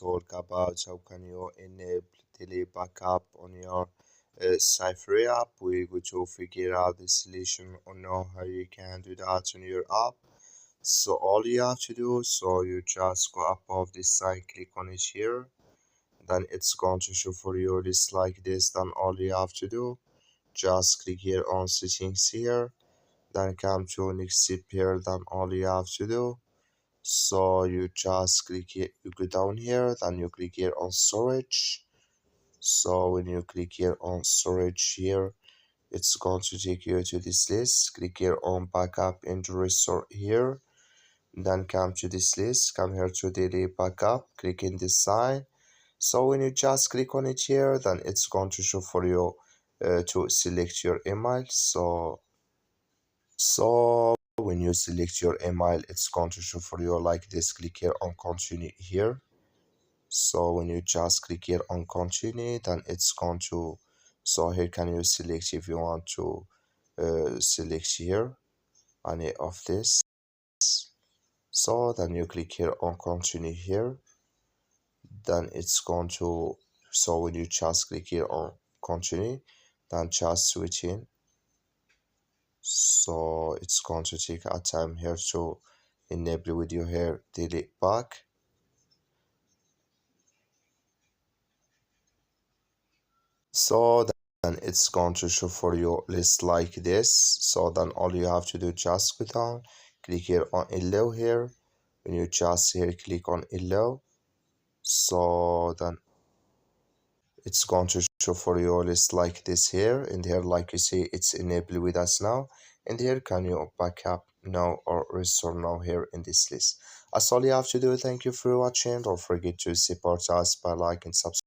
will talk about how can you enable daily backup on your Stayfree app. We're going to figure out the solution on how you can do that on your app. So all you have to do, so you just go above this sign, click on it here. Then it's going to show for you this like this. Then all you have to do, just click here on settings here. Then come to next step here. Then all you have to do, so you just click here, you go down here, then you click here on storage. So when you click here on storage here, it's going to take you to this list. Click here on backup and restore here. Then come to this list, come here to daily backup, click in this sign. So when you just click on it here, then it's going to show for you to select your email. So when you select your email, it's going to show for you like this. Click here on continue here. So when you just click here on continue, then it's going to, so here can you select if you want to select here any of this. So then you click here on continue here, then it's going to, so when you just click here on continue, then just switch in. So it's going to take a time here to enable with your hair delete back. So then it's going to show for your list like this. So then all you have to do, just go down, click here on allow here. When you just here click on allow, so then it's going to show for your list like this here. And here, like you see, it's enabled with us now. And here can you backup now or restore now here in this list. That's all you have to do. Thank you for watching. Don't forget to support us by liking and subscribing.